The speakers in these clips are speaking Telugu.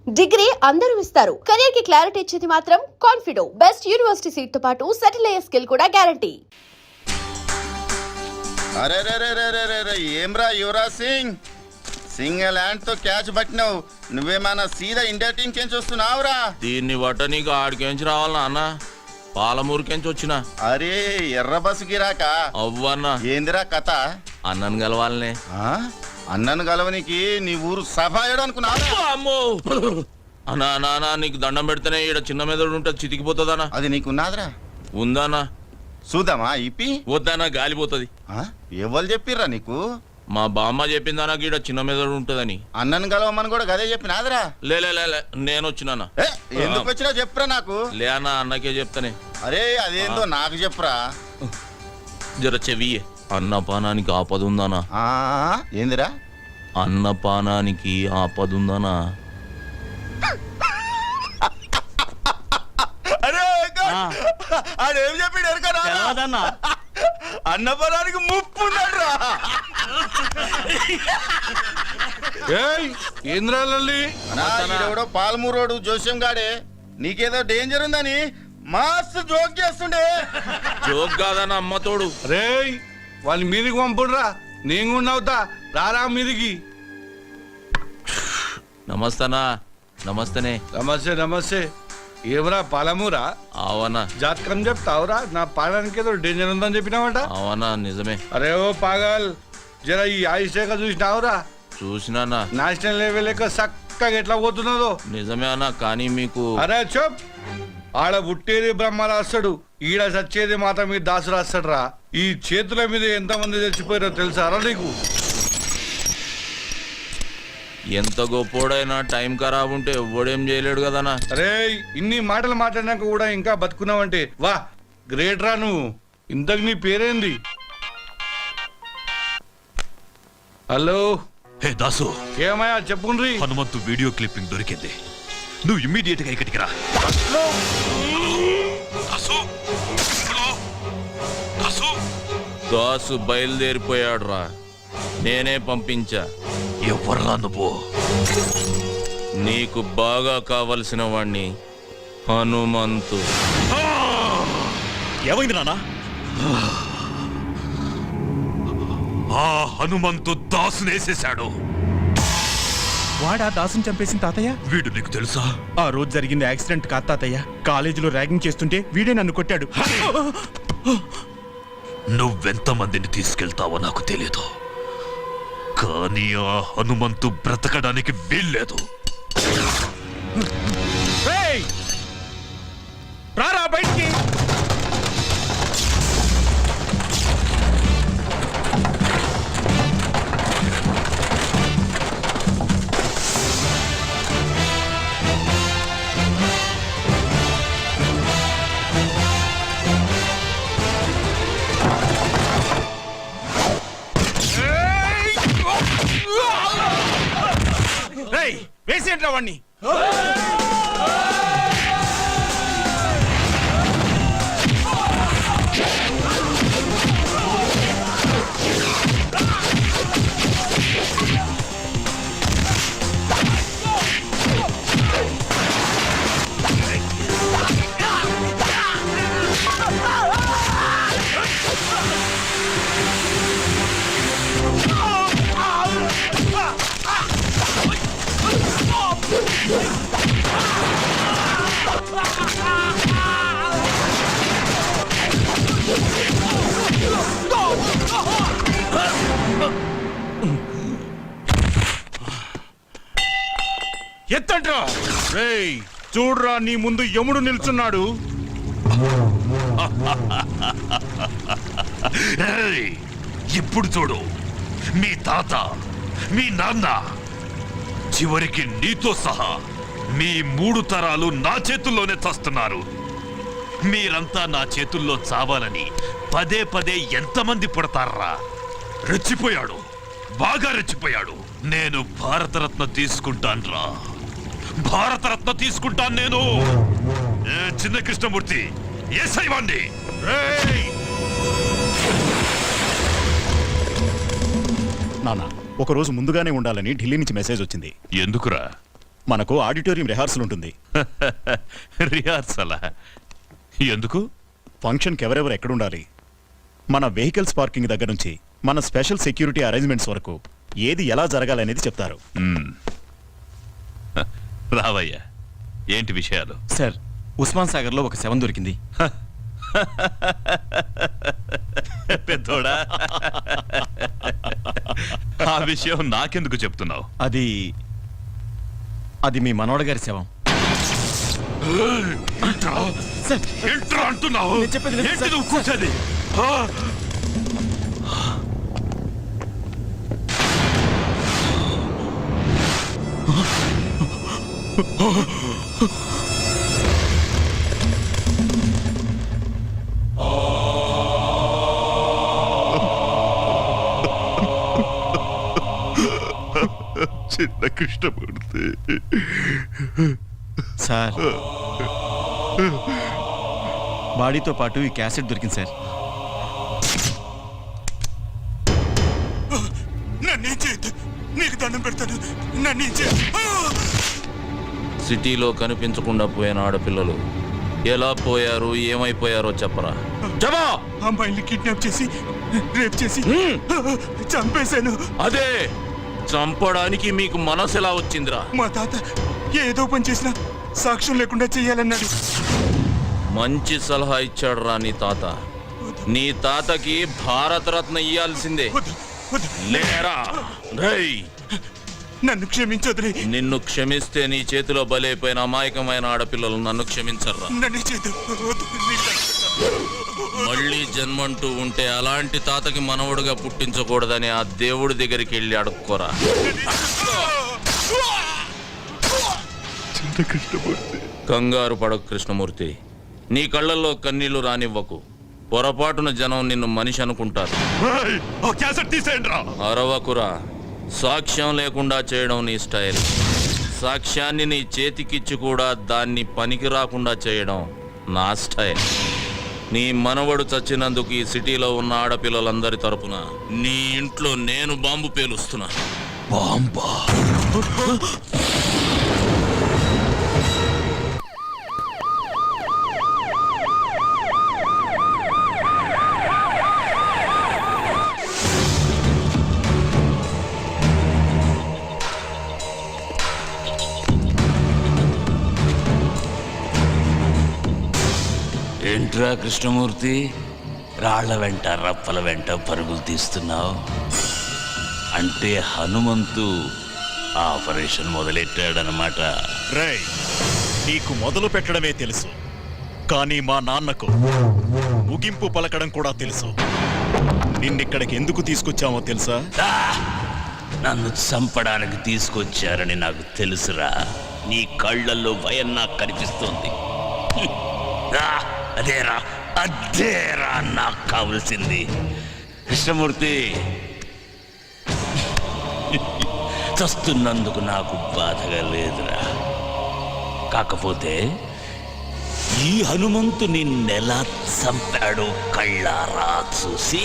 డిగ్రీ అందరూ ఇస్తారు. కెరీర్ కి క్లారిటీ ఇచ్చేది మాత్రం కాన్ఫిడో. బెస్ట్ యూనివర్సిటీ సీట్ తో పాటు సెటిల్ అయ్యే స్కిల్ కూడా గ్యారంటీ. అరే రే రే రే రే రే ఏమ్రా యువరాజ్ సింగ్, సింగిల్ హ్యాండ్ తో క్యాచ్ పట్టినావు. నువ్వేమన్నా సీదా ఇండియా టీం కెంచి వస్తున్నావురా? దీన్ని బట్ట నీకు ఆడికెంచి రావాలన్నా అన్న, పాలమూరుకెంచి వచ్చిన. అరే ఎర్ర బస్సుకి రాక అవ్వన్నా ఏందిరా కథ? అన్నను కలవాలనే. అన్నను గలవనికి నీ ఊరు సభాయడు అనుకున్నావా? అమ్మో అన్నా నానా, నీకు దండం పెడితేనే ఈడ చిన్న మెదడు ఉంటే చితికిపోతుందనా? అది నీకున్నాదిరా? ఉందానా? చూద్దామా ఇప్పి? వద్దానా, గాలిపోతుంది. ఎవరు చెప్పిర్రా నీకు? మా బామ్మ చెప్పిందానా ఈడ చిన్న మెదడు ఉంటదని. అన్నను గలవమని కూడా గదే చెప్పినాదిరా? లే నేను వచ్చినానా. ఎందుకు వచ్చినా చెప్పురా నాకు. లే అన్న, అన్నకే చెప్తానే. అరే అదేందో నాకు చెప్పురా. జర చెవియే. అన్నపానానికి ఆపదుందానా? ఏందిరా? అన్నపానానికి ఆపదుందానా? అరే ఆడేం చెప్పాడు ఎరకనా? అన్నపరానికి ముప్పు ఏంద్రాలెవడో పాలమూరోడు జోస్యం గాడే నీకేదో డేంజర్ ఉందని మస్తు జోక్ చేస్తుండే. జోక్ కాదన్న, అమ్మతోడు. రే వాళ్ళ మీదికి పంపుడురా, నేను కూడా అవుతా. రారా మీదికి. నమస్తనా. నమస్తనే. నమస్తే నమస్తే. ఏమరా పాలమూరా? అవనా జాతకం చెప్తావురా? నా పాలనికి ఏదో డేంజర్ ఉందని చెప్పినావట. అవనా నిజమే. అరే ఓ పాగల్, జర ఈ ఆయుషేఖ చూసినావురా? చూసినానా. నేషనల్ లెవెల్ లెక్క చక్కగా ఎట్లా పోతున్నదో. నిజమే అన్న, కానీ మీకు. అరే చెప్, ఆడ పుట్టేది బ్రహ్మ రాస్తాడు, ఈడ చచ్చేది మాత మీద దాసు రాస్తాడు రా. ఈ చేతుల మీద ఎంతమంది చచ్చిపోయారో తెలుసారా నీకు? ఎంత గొప్పోడైనా టైం ఖరాబ్ ఉంటే ఎవ్వడేం చేయలేడు కదనా. అరే ఇన్ని మాటలు మాట్లాడినాక కూడా ఇంకా బతుకున్నావంటే వా గ్రేట్ రా నువ్వు. ఇంతకు నీ పేరేంది? హలో. హే దాసు, ఏమయ్యా చెప్పుండ్రి. హనుమంతు వీడియో క్లిప్పింగ్ దొరికింది. నువ్వు ఇమ్మీడియట్ గా ఇక్కడికి రా. దాసు బయలుదేరిపోయాడు రా, నేనే పంపించా. ఎవర్రా నువ్వు? నీకు బాగా కావలసిన వాణ్ణి, హనుమంతు. ఏమైంది నాన్న? ఆ హనుమంతు దాసునేసేశాడు. వాడా దాసుని చంపేసిన తాతయ్య? వీడు నీకు తెలుసా? ఆ రోజు జరిగింది యాక్సిడెంట్ కాదు తాతయ్య. కాలేజీలో ర్యాగింగ్ చేస్తుంటే వీడే నన్ను కొట్టాడు. నువ్వెంతమందిని తీసుకెళ్తావో నాకు తెలీదు, కానీ ఆ హనుమంతు బ్రతకడానికి వీల్లేదు. రారా బయటికి. వేసేంట్రా వాణ్ణి. ఎత్తండ్రా. రేయ్ చూడ్రా, నీ ముందు యముడు నిల్చున్నాడు. ఇప్పుడు చూడు, మీ తాత, మీ నాన్న, చివరికి నీతో సహా మీ 3 తరాలు నా చేతుల్లోనే చస్తున్నారు. మీరంతా నా చేతుల్లో చావాలని పదే పదే ఎంతమంది పుడతారా? రెచ్చిపోయాడు, బాగా రెచ్చిపోయాడు. నేను భారతరత్న తీసుకుంటాన్రా, భారతరత్న తీసుకుంటాను నేను. చిన్న కృష్ణమూర్తి ఏసై వాణ్ణి. నాన్న, ఒకరోజు ముందుగానే ఉండాలని ఢిల్లీ నుంచి మెసేజ్ వచ్చింది. ఎందుకురా? మనకు ఆడిటోరియం రిహార్సల్ ఉంటుంది. రిహార్సలా? ఎందుకు? ఫంక్షన్కి ఎవరెవరు ఎక్కడుండాలి, మన వెహికల్స్ పార్కింగ్ దగ్గర నుంచి మన స్పెషల్ సెక్యూరిటీ అరేంజ్మెంట్స్ వరకు ఏది ఎలా జరగాలనేది చెప్తారు. రావయ్యా, ఏంటి విషయాలు? సార్, ఉస్మాన్ సాగర్లో ఒక శవం దొరికింది. పెద్దోడా, ఆ విషయం నాకెందుకు చెప్తున్నావు? అది మీ మనవడ గారి శవం. ఏంట్రా అంటున్నావు? ఏంటి నువ్వు కూర్చోది? చిన్న కృష్ణమూర్తి సార్, బాడీతో పాటు ఈ క్యాసెట్ దొరికింది సార్. నీకు దండం పెడతాను. సిటీలో కనిపించకుండా పోయిన ఆడపిల్లలు ఎలా పోయారు, ఏమైపోయారో చెప్పరా. చెప్పా. అమ్మాయిల్ని కిడ్నాప్ చేసి రేప్ చేసి చంపేశాను. అదే, చంపడానికి మీకు మనసు ఎలా వచ్చిందిరా? మా తాత ఏదో పని చేసినా సాక్ష్యం లేకుండా చెయ్యాలన్నాడు. మంచి సలహా ఇచ్చాడు రా నీ తాత. నీ తాతకి భారతరత్న ఇయ్యాల్సిందే. లేరా రేయ్, నన్ను క్షమించొద్దు. నిన్ను క్షమిస్తే నీ చేతిలో బలైపోయిన అమాయకమైన ఆడపిల్లలు నన్ను క్షమించర్రా. మళ్ళీ జన్మంటూ ఉంటే అలాంటి తాతకి మనవడుగా పుట్టించకూడదని ఆ దేవుడి దగ్గరికి వెళ్ళి అడుక్కోరా. కంగారు పడకు కృష్ణమూర్తి, నీ కళ్ళల్లో కన్నీళ్లు రానివ్వకు. పొరపాటున జనం నిన్ను మనిషి అనుకుంటారు. అరవకురా, సాక్ష్యం లేకుండా చేయడం నీ స్టైల్. సాక్ష్యాన్ని నీ చేతికిచ్చి కూడా దాన్ని పనికి రాకుండా చేయడం నా స్టైల్. నీ మనవడు చచ్చినందుకు ఈ సిటీలో ఉన్న ఆడపిల్లలందరి తరపున నీ ఇంట్లో నేను బాంబు పేలుస్తున్నా. బాంబా? ఏంట్రా కృష్ణమూర్తి, రాళ్ల వెంట రప్పల వెంట పరుగులు తీస్తున్నావు? అంటే హనుమంతు ఆపరేషన్ మొదలెట్టాడనమాట. రేయ్, నీకు మొదలు పెట్టడమే తెలుసు, కానీ మా నాన్నకు ముగింపు పలకడం కూడా తెలుసు. నిన్నిక్కడికి ఎందుకు తీసుకొచ్చామో తెలుసా? నన్ను చంపడానికి తీసుకొచ్చారని నాకు తెలుసురా. నీ కళ్ళల్లో భయం నాకు కనిపిస్తోంది. అదేరా నాకు కావలసింది. కృష్ణమూర్తి, చస్తున్నందుకు నాకు బాధగా లేదురా. కాకపోతే ఈ హనుమంతు నిన్నెలా చంపాడో కళ్ళారా చూసి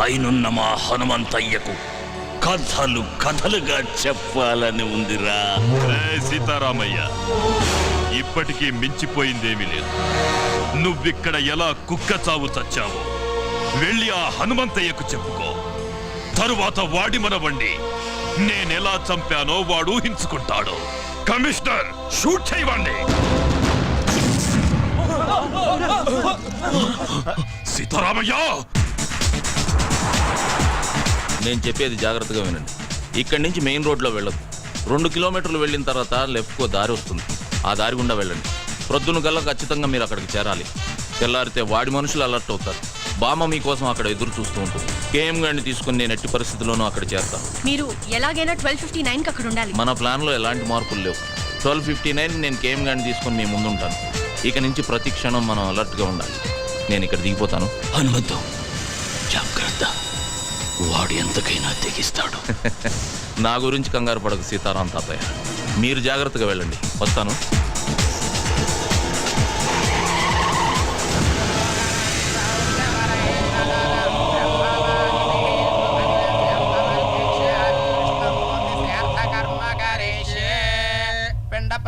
పైనున్న మా హనుమంతయ్యకు కథలుగా చెప్పాలని ఉందిరా. సీతారామయ్య, ఇప్పటికీ మించిపోయిందేమీ లేదు. నువ్విక్కడ ఎలా కుక్క చావు చచ్చావో వెళ్ళి ఆ హనుమంతయ్యకు చెప్పుకో. తరువాత వాడి మనవండి నేనెలా చంపానో వాడు ఊహించుకుంటాడు. కమిషనర్, షూట్ చేయవండి. సీతారామయ్య, నేను చెప్పేది జాగ్రత్తగా వినండి. ఇక్కడి నుంచి మెయిన్ రోడ్లో వెళ్ళదు. 2 కిలోమీటర్లు వెళ్ళిన తర్వాత లెఫ్ట్కో దారి వస్తుంది. ఆ దారి గుండా వెళ్ళండి. ప్రొద్దున గల్లా ఖచ్చితంగా మీరు అక్కడికి చేరాలి. తెల్లారితే వాడి మనుషులు అలర్ట్ అవుతారు. బామ్మ మీకోసం అక్కడ ఎదురు చూస్తూ ఉంటుంది. కేఎం గారిని తీసుకుని నేను ఎట్టి పరిస్థితుల్లోనూ అక్కడ చేస్తాను. మీరు ఎలాగైనా 12:59 అక్కడ ఉండాలి. మన ప్లాన్లో ఎలాంటి మార్పులు లేవు. 12:59 నేను కేఎం గారిని తీసుకుని మీ ముందు ఉంటాను. ఇక నుంచి ప్రతి క్షణం మనం అలర్ట్గా ఉండాలి. నేను ఇక్కడ దిగిపోతాను. హనుమంతు, జాగ్రత్త, వాడు ఎంతకైనా తెగిస్తాడు. నా గురించి కంగారు పడకు సీతారాం తాతయ్య. మీరు జాగ్రత్తగా వెళ్ళండి. వస్తాను.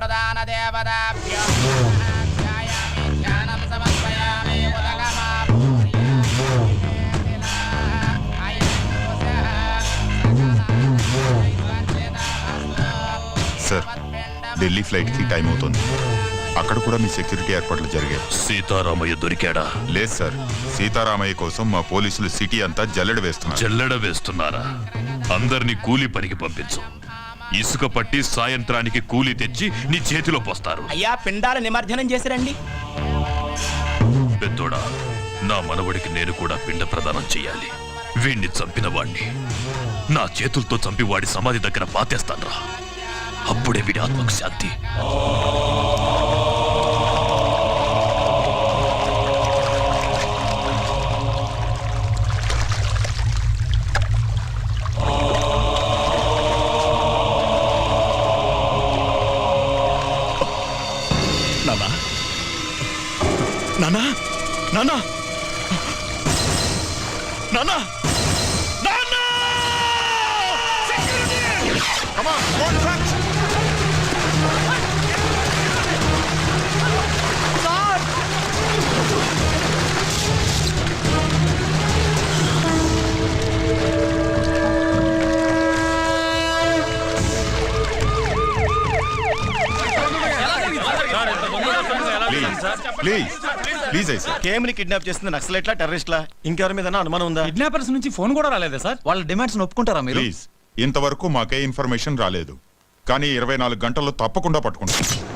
ప్రధాన దేవతాభ్యో ధ్యాయామి ధ్యానం సమర్పయామి సార్ ఢిల్లీ ఫ్లైట్కి టైం అవుతుంది. అక్కడ కూడా మీ సెక్యూరిటీ ఏర్పాట్లు జరిగాయి. సీతారామయ్య దొరికాడా? లేదు సార్, సీతారామయ్య కోసం మా పోలీసులు సిటీ అంతా జల్లెడ వేస్తున్నారు. జల్లెడ వేస్తున్నారా? అందరినీ కూలి పనికి పంపించు. ఇసుక పట్టి సాయంత్రానికి కూలి తెచ్చి నీ చేతిలో పోస్తారు. అయ్యా పిండాల నిమజ్జనం చేసిరండి. పెద్దోడా, నా మనవడికి నేను కూడా పిండ ప్రదానం చెయ్యాలి. వీణ్ణి చంపిన వాణ్ణి నా చేతులతో చంపి వాడి సమాధి దగ్గర పాతేస్తాన్రా. అప్పుడే వీడి ఆత్మకు శాంతి. నానా నానా నానా నానా ప్లీజ్ ప్లీజ్ అయ్యి సార్. కేఎంని కిడ్నాప్ చేస్తుంది నక్సలైట్లా టెర్రరిస్ట్లా ఇంకెవరి మీద అనుమానం ఉందా? కిడ్నాపర్స్ నుంచి ఫోన్ కూడా రాలేదా సార్? వాళ్ళ డిమాండ్స్ ఒప్పుకుంటారా మీరు? ప్లీజ్, ఇంతవరకు మాకే ఇన్ఫర్మేషన్ రాలేదు, కానీ 24 గంటల్లో తప్పకుండా పట్టుకుంటాం.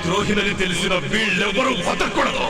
ద్రోహినని తెలిసిన వీళ్ళెవరూ బతకూడదు.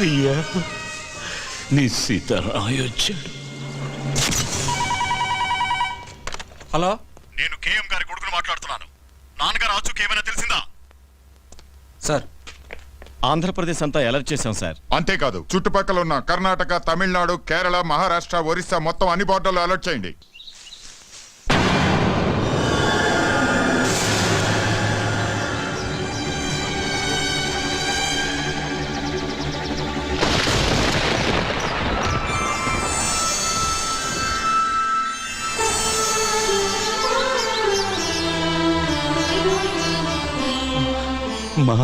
అయ్యా, నీ సీతారామయ్య వచ్చాడు. హలో, నేను కేఎం గారి కొడుకును మాట్లాడుతున్నాను. నాన్నగారు ఆచూకీ ఏమైనా తెలిసిందా? సార్ ఆంధ్రప్రదేశ్ అంతా అలర్ట్ చేశాం సార్. అంతేకాదు, చుట్టుపక్కల ఉన్న కర్ణాటక, తమిళనాడు, కేరళ, మహారాష్ట్ర, ఒరిస్సా మొత్తం అన్ని బోర్డర్లు అలర్ట్ చేయండి. మా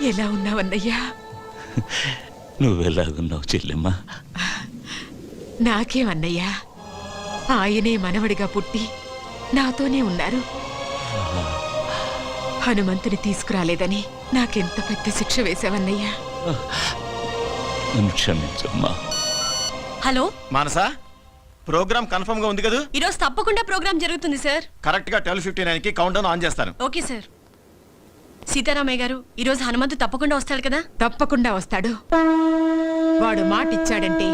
ఎలా ఉన్నావన్నయ్యా? నువ్వెలాగున్నావు చెల్లెమ్మా? నాకేమన్నయ్యా, ఆయనే మనవడిగా పుట్టి నాతోనే ఉన్నారు. హనుమంతుని తీసుకురాలేదని నాకెంత పెద్ద శిక్ష వేశావన్నయ్యా. నన్ను క్షమించమ్మా. హలో మానసా, ప్రోగ్రామ్ కన్ఫర్మ్ గా ఉంది కదా? ఈరోజు తప్పకుండా ప్రోగ్రామ్ జరుగుతుంది సార్. కరెక్ట్ గా 12:59 కి కౌంట్ డౌన్ ఆన్ చేస్తాను. Okay sir. సీతారామయ్య గారు, ఈరోజు హనుమంతు తప్పకుండా వస్తాడు కదా? తప్పకుండా వస్తాడు. వాడు మాట ఇచ్చాడంటే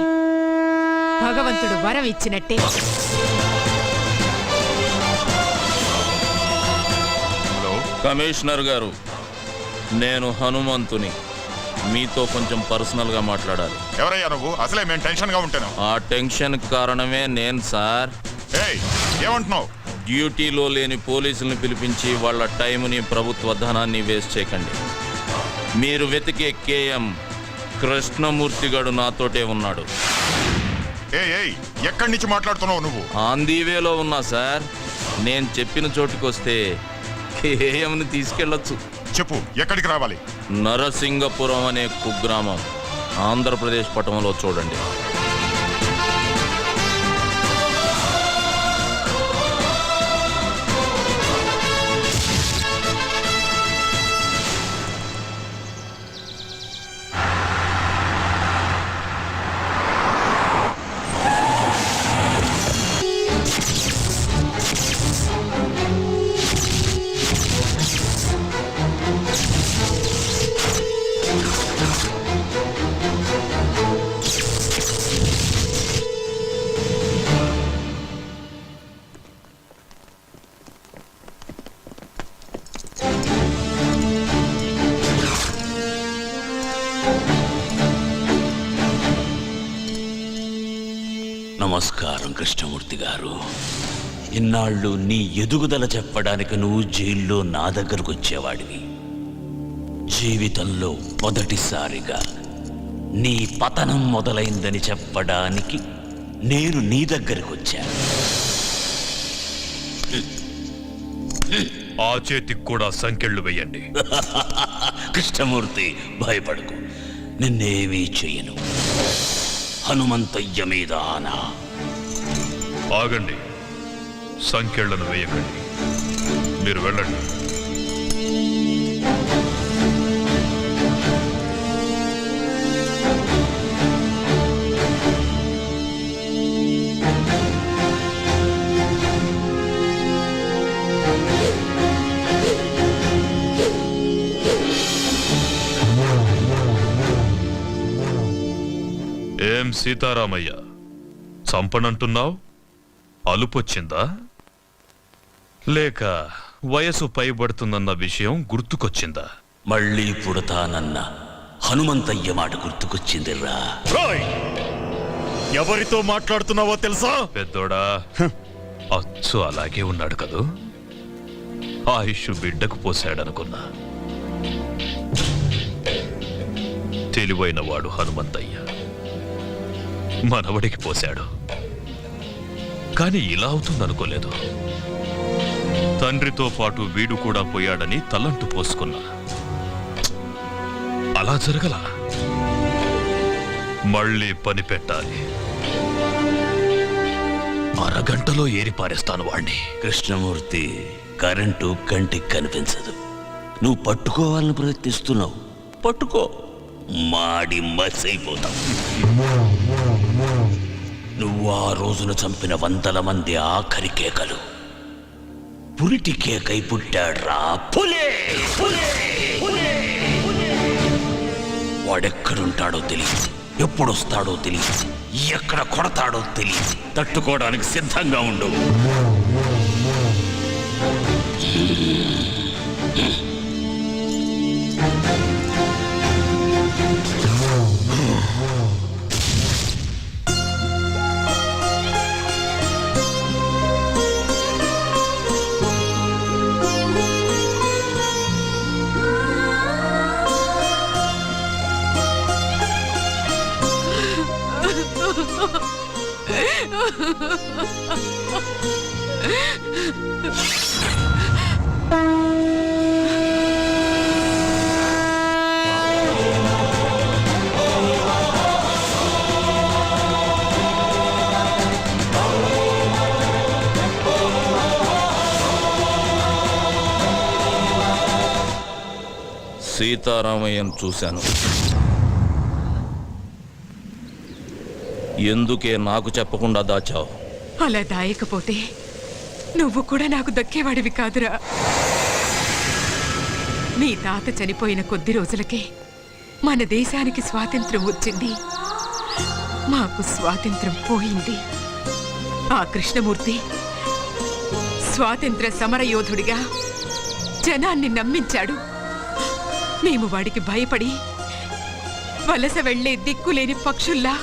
భగవంతుడు వరం ఇచ్చినట్టే. కమిషనర్ గారు, నేను హనుమంతుని. మీతో కొంచెం పర్సనల్గా మాట్లాడాలి. ఎవరయ్యా నువ్వు? అసలే మేము టెన్షన్ గా ఉంటాను. ఆ టెన్షన్ కారణమే నేను సార్. ఏమంటున్నావు? డ్యూటీలో లేని పోలీసుల్ని పిలిపించి వాళ్ళ టైంని, ప్రభుత్వ ధనాన్ని వేస్ట్ చేయకండి. మీరు వెతికే కేఎం కృష్ణమూర్తి గడు నాతోటే ఉన్నాడు. ఏయ్ ఎక్కడి నుంచి మాట్లాడుతున్నావు నువ్వు? ఆందీవేలో ఉన్నా సార్. నేను చెప్పిన చోటుకొస్తే కేఎంని తీసుకెళ్ళొచ్చు. చెప్పు, ఎక్కడికి రావాలి? నరసింగపురం అనే కుగ్రామం ఆంధ్రప్రదేశ్ పటంలో చూడండి. నమస్కారం కృష్ణమూర్తి గారు. ఇన్నాళ్ళు నీ ఎదుగుదల చెప్పడానికి నువ్వు జైల్లో నా దగ్గరకు వచ్చేవాడివి. జీవితంలో మొదటిసారిగా నీ పతనం మొదలైందని చెప్పడానికి నేను నీ దగ్గరకు వచ్చాను. ఆ చేతికి కూడా సంకెళ్ళు వేయండి. కృష్ణమూర్తి, భయపడకు, నిన్నేమీ చెయ్యను. హనుమంతయ్య మీద ఆనా. ఆగండి, సంకెళ్లను వేయకండి, మీరు వెళ్ళండి. ఏం సీతారామయ్య, చంపనంటున్నావు? అలుపొచ్చిందా? లేక వయసు పైబడుతుందన్న విషయం గుర్తుకొచ్చిందా? మళ్ళీ పుడతానన్న హనుమంతయ్య మాట గుర్తుకొచ్చిందిరా. ఎవరితో మాట్లాడుతున్నావో తెలుసా? పెద్దోడా, అచ్చు అలాగే ఉన్నాడు కదూ. ఆయుష్ బిడ్డకు పోశాడనుకున్నా. తెలివైన వాడు హనుమంతయ్య మనవడికి పోశాడు. కాని ఇలా అవుతుందనుకోలేదు. తండ్రితో పాటు వీడు కూడా పోయాడని తలంటు పోసుకున్నా. అలా జరగల. మళ్ళీ పని పెట్టాలి. అరగంటలో ఏరిపారేస్తాను వాణ్ణి. కృష్ణమూర్తి, కరెంటు కంటికి కనిపించదు. నువ్వు పట్టుకోవాలని ప్రయత్నిస్తున్నావు. పట్టుకో, మాడి మసైపోతావు. నువ్వు ఆ రోజున చంపిన వందల మంది ఆఖరి కేకలు పురిటి కేకై పుట్టాడ్రా. పులే! వాడెక్కడుంటాడో తెలియదు, ఎప్పుడొస్తాడో తెలియదు, ఎక్కడ కొడతాడో తెలియదు. తట్టుకోవడానికి సిద్ధంగా ఉండు. సీతారామయ్యను చూశాను. ఎందుకే నాకు చెప్పకుండా దాచావు? అలా దాయకపోతే నువ్వు కూడా నాకు దక్కేవాడివి కాదురా. మీ తాత చనిపోయిన కొద్ది రోజులకే మన దేశానికి స్వాతంత్రం వచ్చింది. మాకు స్వాతంత్రం పోయింది. ఆ కృష్ణమూర్తి స్వాతంత్ర సమరయోధుడిగా జనాన్ని నమ్మించాడు. మేము వాడికి భయపడి వలస వెళ్లే దిక్కులేని పక్షుల్లా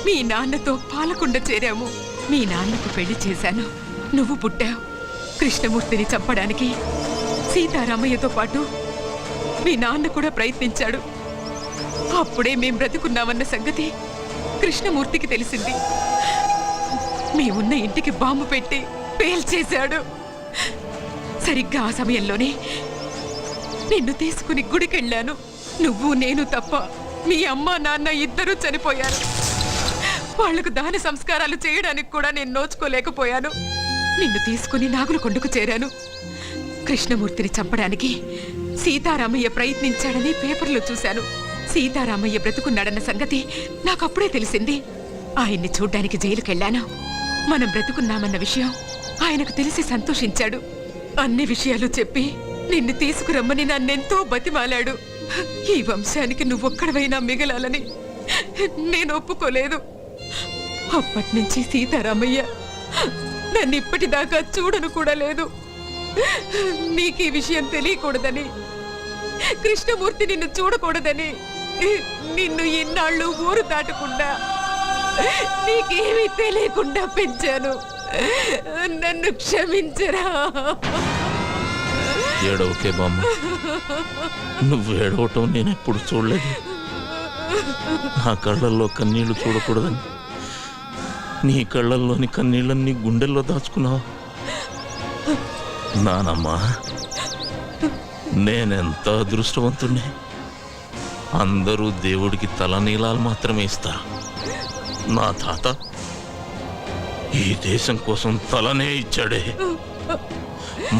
మీ నాన్నతో పాలకుండ చేరాము. మీ నాన్నకు పెళ్లి చేశాను. నువ్వు పుట్టావు. కృష్ణమూర్తిని చంపడానికి సీతారామయ్యతో పాటు మీ నాన్న కూడా ప్రయత్నించాడు. అప్పుడే మేం బ్రతుకున్నామన్న సంగతి కృష్ణమూర్తికి తెలిసింది. మీ ఉన్న ఇంటికి బాంబు పెట్టి పేల్చేశాడు. సరిగ్గా ఆ సమయంలోనే నిన్ను తీసుకుని గుడికెళ్ళాను. నువ్వు నేను తప్ప మీ అమ్మ నాన్న ఇద్దరూ చనిపోయారు. వాళ్లకు దాన సంస్కారాలు చేయడానికి కూడా నేను నోచుకోలేకపోయాను. నిన్ను తీసుకుని నాగులకొండకు చేరాను. కృష్ణమూర్తిని చంపడానికి సీతారామయ్య ప్రయత్నించాడని పేపర్లో చూశాను. సీతారామయ్య బ్రతుకున్నాడన్న సంగతి నాకప్పుడే తెలిసింది. ఆయన్ని చూడ్డానికి జైలుకెళ్ళాను. మనం బ్రతుకున్నామన్న విషయం ఆయనకు తెలిసి సంతోషించాడు. అన్ని విషయాలు చెప్పి నిన్ను తీసుకురమ్మని నన్నెంతో బతిమాలాడు. ఈ వంశానికి నువ్వొక్కడవైనా మిగలాలని నేను ఒప్పుకోలేదు. అప్పటినుంచి సీతారామయ్య నన్ను ఇప్పటిదాకా చూడను కూడా లేదు. నీకు ఈ విషయం తెలియకూడదని, కృష్ణమూర్తి నిన్ను చూడకూడదని నిన్ను ఇన్నాళ్ళు ఊరు దాటకుండా, నీకేమీ తెలియకుండా పెంచాను. నన్ను క్షమించరా. ఏడవకే బామ్మ, నువ్వు ఏడవటం నేను ఎప్పుడు చూడలేదు. నా కళ్ళల్లో కన్నీళ్లు చూడకూడదని నీ కళ్ళల్లోని కన్నీళ్ళని గుండెల్లో దాచుకున్నావు. నానమ్మా, నేనెంత అదృష్టవంతుణ్ణి. అందరూ దేవుడికి తలనీలాలు మాత్రమే ఇస్తారు. నా తాత ఈ దేశం కోసం తలనే ఇచ్చాడే.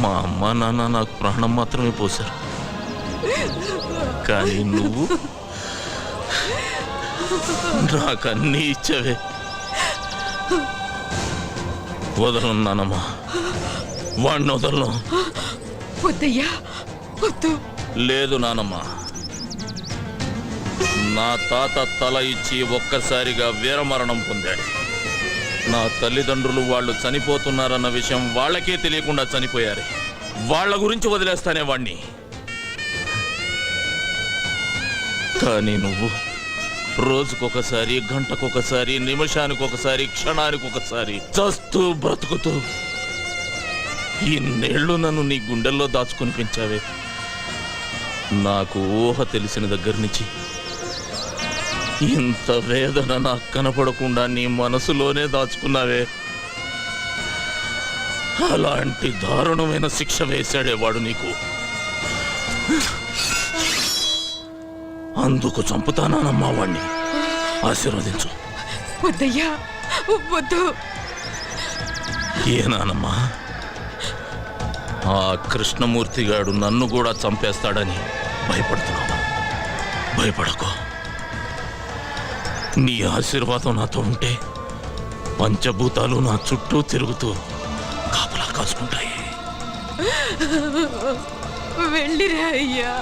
మా అమ్మ నాన్న నాకు ప్రాణం మాత్రమే పోశారు. కానీ నువ్వు నాకన్నీ ఇచ్చావే. వదలను నానమ్మా, వాడిని వదలను. వద్దయ్యా, వద్దు. లేదు నానమ్మా, నా తాత తల ఇచ్చి ఒక్కసారిగా వీరమరణం పొందాడు. నా తల్లిదండ్రులు వాళ్ళు చనిపోతున్నారన్న విషయం వాళ్ళకే తెలియకుండా చనిపోయారు. వాళ్ళ గురించి వదిలేస్తానే వాణ్ణి. కానీ నువ్వు రోజుకొకసారి, గంటకొకసారి, నిమిషానికొకసారి, క్షణానికొకసారి చస్తూ బ్రతుకుతూ ఇన్నేళ్లు నన్ను నీ గుండెల్లో దాచుకుని పెంచావే. నాకు ఊహ తెలిసిన దగ్గర నుంచి ఇంత వేదన నాకు కనపడకుండా నీ మనసులోనే దాచుకున్నావే. అలాంటి దారుణమైన శిక్ష వేశాడేవాడు నీకు. అందుకు చంపుతానమ్మా వాణ్ణి. ఆశీర్వదించు. వద్దయ్యా, వద్దు. ఏనానమ్మా, ఆ కృష్ణమూర్తిగాడు నన్ను కూడా చంపేస్తాడని భయపడుతున్నావా? భయపడకు. నీ ఆశీర్వాదం నాతో ఉంటే పంచభూతాలు నా చుట్టూ తిరుగుతూ కాపలా కాసుకుంటాయి. వెళ్ళిరా అయ్యా.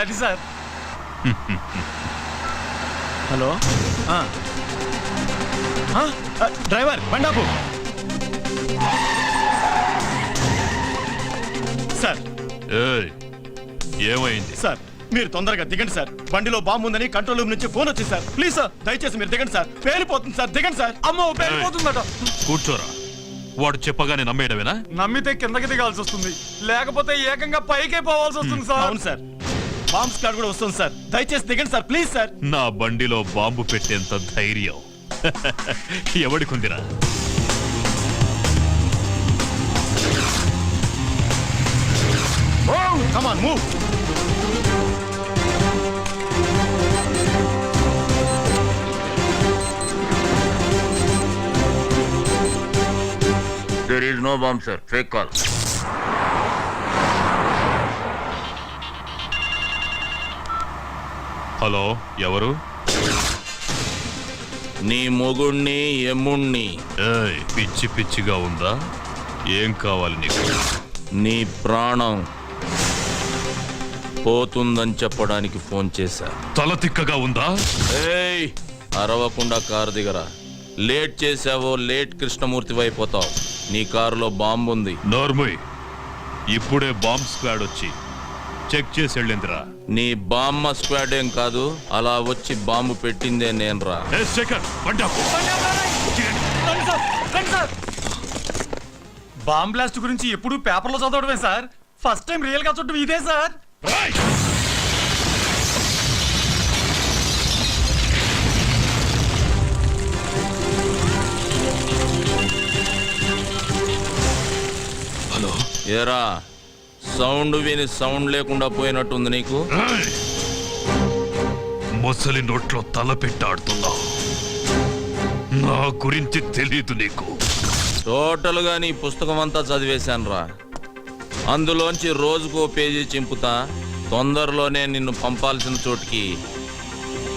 అది సార్. హలో, డ్రైవర్ బండాపు సార్. ఏమైంది సార్, మీరు తొందరగా దిగండి సార్. బండిలో బాంబు ఉందని కంట్రోల్ రూమ్ నుంచి ఫోన్ వచ్చింది సార్. ప్లీజ్ సార్, దయచేసి మీరు దిగండి సార్. పేలిపోతుంది సార్, దిగండి సార్. అమ్మో, పేలిపోతుందట. కూర్చోరా. వాడు చెప్పగానే నమ్మేయడమేనా? నమ్మితే కిందకి దిగాల్సి వస్తుంది, లేకపోతే ఏకంగా పైకే పోవాల్సి వస్తుంది సార్. అవును సార్, బాంబ్ స్క్వాడ్ కూడా వస్తుంది సార్. దయచేసి దిగండి సార్, ప్లీజ్ సార్. నా బండిలో బాంబు పెట్టేంత ధైర్యం ఎవడికుందిరా? Come on, move. There is no bomb, sir. Fake call. Hello, ఎవరు? నీ మొగుణ్ణి, ఎమ్ముణ్ణి. పిచ్చి పిచ్చిగా ఉందా? ఏం కావాలి నీకు? నీ ప్రాణం పోతుందని చెప్పడానికి ఫోన్ చేశా. తల తిక్కగా ఉందా? ఏయ్, అరవకుండా కారు దిగరా. లేట్ చేసావో లేట్ కృష్ణమూర్తి అయిపోతావు. నీ కారులో బాంబు ఉంది. నోర్ముయ్, ఇప్పుడే బాంబ్ స్క్వాడ్ వచ్చి చెక్ చేసి వెళ్ళిందిరా. నీ బామ్మ స్క్వాడ్ ఏం కాదు, అలా వచ్చి బాంబు పెట్టిందే నేనురా. ఏ శేఖర్, బండి ఆపు. బాంబ్ బ్లాస్ట్ గురించి ఎప్పుడు పేపర్లో చదవడమే సార్, ఫస్ట్ టైం రియల్ గా చూడటం ఇదే సార్. రేయ్! హలో, ఏరా సౌండ్ విని సౌండ్ లేకుండా పోయినట్టుంది నీకు. రేయ్! మొసలి నోట్లో తల పెట్టాడుతున్నావు. నా గురించి తెలీదు నీకు. టోటల్ గా నీ పుస్తకం అంతా చదివేశానురా. అందులోంచి రోజుకో పేజీ చింపుతా, తొందరలోనే నిన్ను పంపాల్సిన చోటికి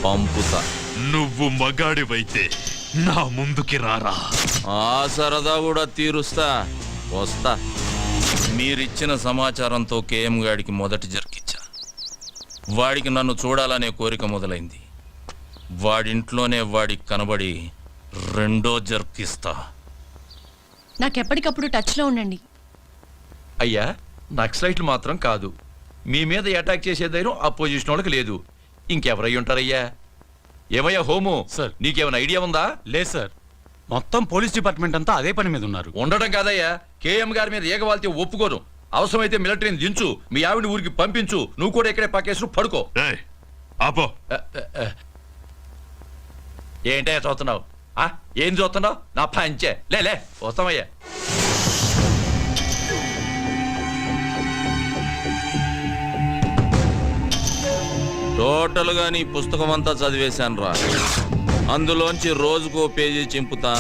పంపుతా. నువ్వు మగాడివైతే నా ముందుకి రారా. ఆ సరదా కూడా తీరుస్తా, వస్తా. మీరిచ్చిన సమాచారంతో కేఎం గాడికి మొదటి జర్కిచ్చా. వాడికి నన్ను చూడాలనే కోరిక మొదలైంది. వాడింట్లోనే వాడికి కనబడి రెండో జర్కిస్తా. నాకెప్పటికప్పుడు టచ్లో ఉండండి. అయ్యా, నక్సలైట్లు మాత్రం కాదు, మీ మీద అటాక్ చేసే ధైర్యం అపోజిషన్ వాళ్ళకి లేదు. ఇంకెవరై ఉంటారయ్యా? ఏమయ్యా హోము, సార్ నీకేమైనా ఐడియా ఉందా? లేదు సార్, మొత్తం పోలీస్ డిపార్ట్మెంట్ అంతా అదే పని మీద ఉన్నారు. ఉండడం కాదయ్యా, కేఎం గారి మీద ఏగవాల్తే ఒప్పుకోను. అవసరమైతే మిలిటరీని దించు, మీ ఆవిడ ఊరికి పంపించు, నువ్వు కూడా ఇక్కడే పక్కేసు పడుకో. రేయ్, ఆపో. ఏంటయ్యా చూస్తున్నావు? ఏం చూస్తున్నావు? నా పంచే లే వస్తామయ్యా. టోటల్ గా నీ పుస్తకం అంతా చదివేశానురా. అందులోంచి రోజుకో పేజీ చింపుతా,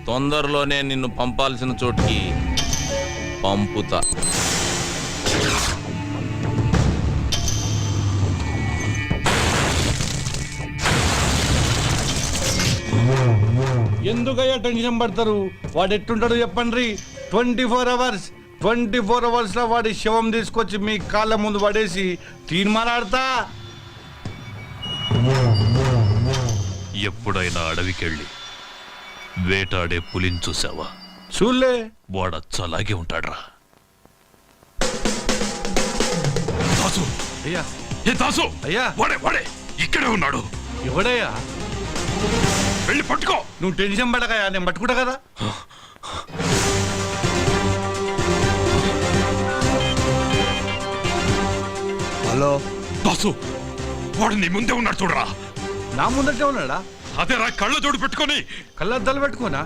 తొందరలోనే నిన్ను పంపాల్సిన చోటికి పంపుతా. ఎందుకయ్యా టెన్షన్ పడతారు? వాడు ఎట్టుంటాడు చెప్పండి. 24 అవర్స్ లో వాడి శవం తీసుకొచ్చి మీ కాళ్ళ ముందు పడేసి తీర్మానాడతా. ఎప్పుడైనా అడవికెళ్ళి వేటాడే పులిని చూసావా? చూలే. వాడచ్చలాగే ఉంటాడ్రా. దాసు, అయ్యా, ఏ దాసు, అయ్యా, వాడే ఇక్కడే ఉన్నాడు. ఎవడయ్యా? వెళ్ళి పట్టుకో. నువ్వు టెన్షన్ పడకయ్యా, నేను పట్టుకుంటా కదా. హలో దాసు, వాడు నీ ముందే ఉన్నాడు చూడరా. నా ముందటే ఉన్నాడా? అదేరా, కళ్ళ జోడు పెట్టుకొని. కళ్ళద్దాలు పెట్టుకోనా?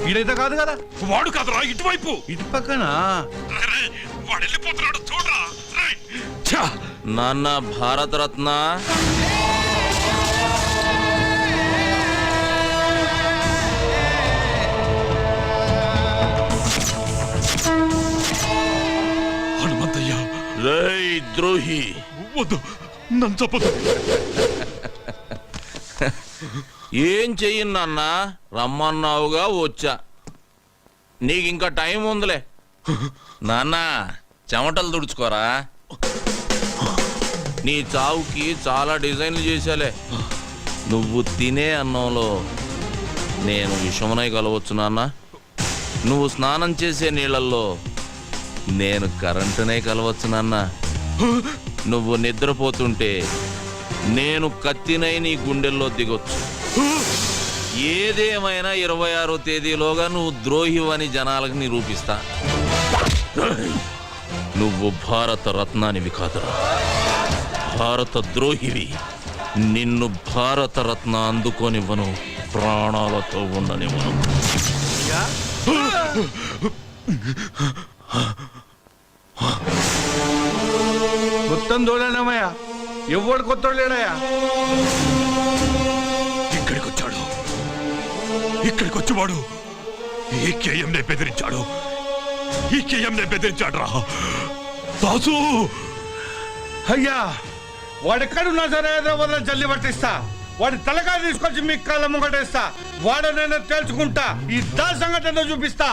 ఈడైతే కాదు కదా. వాడు కాదురా, ఇటువైపు. ఇటు పక్కన. వాడు వెళ్ళిపోతున్నాడు చూడరా. నాన్న భారతరత్న, హనుమంతయ్య. రేయ్ ద్రోహి, వద్దు, నన్ను చెప్పదు. ఏం చెయ్యను నాన్న, రమ్మన్నావుగా వచ్చా. నీకు ఇంకా టైం ఉందిలే. నాన్న చెమటలు తుడుచుకోరా. నీ చావుకి చాలా డిజైన్లు చేశాలే. నువ్వు తినే అన్నంలో నేను విషమునై కలవచ్చు నాన్న. నువ్వు స్నానం చేసే నీళ్ళల్లో నేను కరెంటునే కలవచ్చు నాన్న. నువ్వు నిద్రపోతుంటే నేను కత్తినై నీ గుండెల్లో దిగొచ్చు. ఏదేమైనా 26వ తేదీలోగా నువ్వు ద్రోహివని జనాలకు నిరూపిస్తా. నువ్వు భారత రత్నానివి కాదురా, భారత ద్రోహివి. నిన్ను భారత రత్న అందుకోనివ్వను, ప్రాణాలతో ఉండనివ్వను. మొత్తం దోడనమయ్యా, ఎవడు కొత్త లేడయ్యా. ఇక్కడికి వచ్చి వాడు ఈ కేఎంనే బెదిరించాడు. రా దాసు. అయ్యా, వాడెక్కడున్నా సరే హైదరాబాద్ జల్లి పట్టిస్తా. వాడి తలకాయ తీసుకొచ్చి మీ కాళ్ళ ముంగటేస్తా. వాడనైనా తేల్చుకుంటా. ఈ దా సంగతి చూపిస్తా.